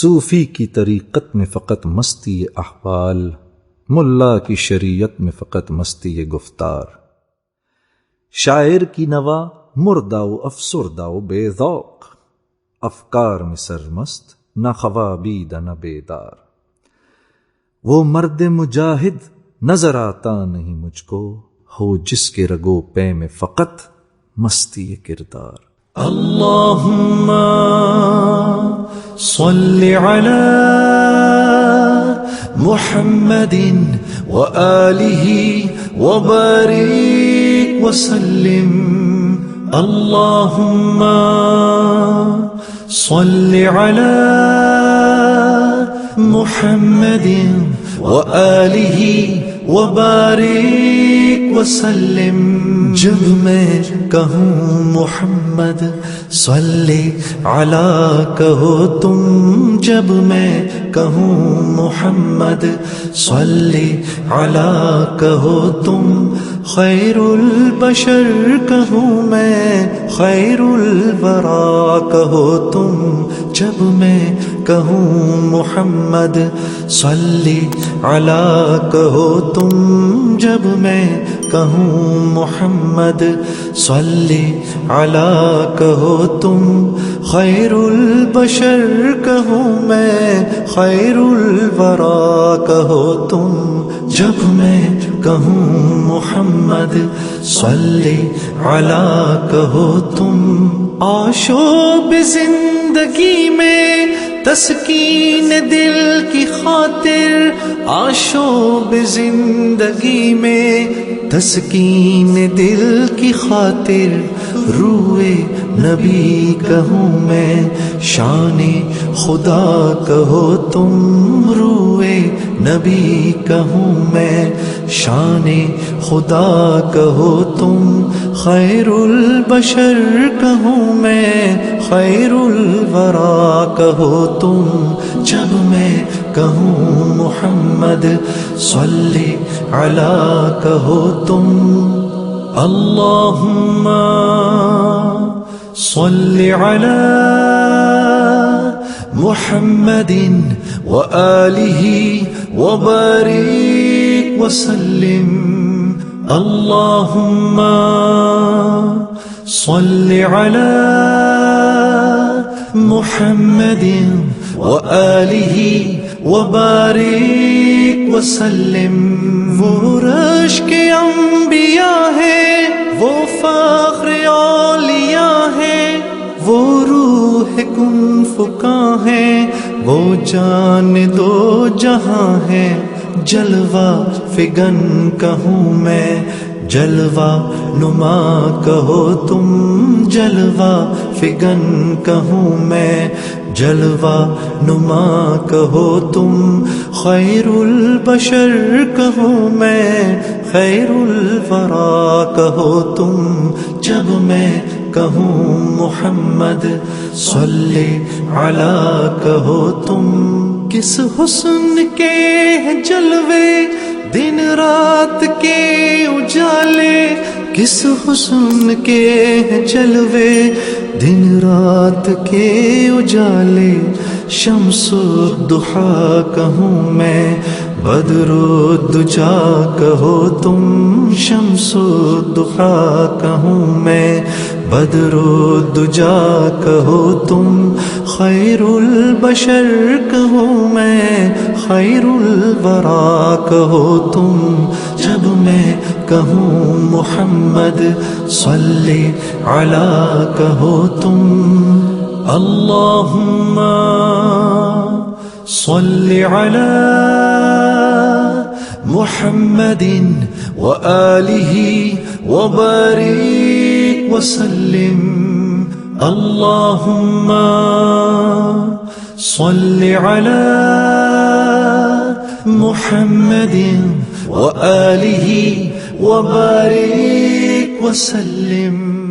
صوفی کی طریقت میں فقط مستی احوال، ملا کی شریعت میں فقط مستی گفتار، شاعر کی نوا مردہ و افسردہ و بے ذوق، افکار میں سرمست نہ خوابید نہ بیدار۔ وہ مرد مجاہد نظر آتا نہیں مجھ کو، ہو جس کے رگو پے میں فقط مستی کردار۔ اللہم صل علی محمد وآلہ وبارک وسلم۔ اللہم صل علی محمد وآلہ وبارک وسلم۔ جب میں کہوں محمد صلی علی کہو تم، جب میں کہوں محمد صلی علی کہو تم، خیر البشر کہوں میں خیر الورا کہو تم، جب میں کہوں محمد صلی علی کہو تم، جب میں کہوں محمد صلی علی کہو تم، خیر البشر کہوں میں خیر الورا کہو تم، جب میں کہوں محمد صلی علی کہو تم۔ آشوب زندگی میں تسکین دل کی خاطر، آشوب زندگی میں تسکین دل کی خاطر، روئے نبی کہوں میں شان خدا کہو تم، روئے نبی کہوں میں شان خدا کہو تم، خیر البشر کہوں میں خیر الورا کہو تم، جب میں کہوں محمد صلی علی کہو تم۔ اللہم صل علی محمد وآلہ وبارک وسلم۔ اللہم صل علی محمد وآلہ وبارک وسلم۔ وہ رشک انبیاء ہے، وہ فخر اولیاء ہے، وہ روح کن فکاں ہے، وہ جان دو جہاں ہے، جلوہ فگن کہوں میں جلوہ نما کہو تم، جلوہ فگن کہوں میں جلوہ نما کہو تم، خیر البشر کہوں میں خیر الورا کہو تم، جب میں کہوں محمد صلی علی کہو تم۔ کس حسن کے جلوے دن رات کے اجالے، کس حسن کے جلوے دن رات کے اجالے، شمس الضحیٰ کہوں میں بدر الدجا کہو تم، شمس الضحیٰ کہوں میں بدر الدجا کہو تم، خیر البشر کہوں میں خیر الورا کہو تم، جب میں کہوں محمد صلی علی کہو تم۔ اللہم صل علی محمد وآلہ وبارک وسلم۔ اللہم صل علی محمد وآلہ وبارک وسلم۔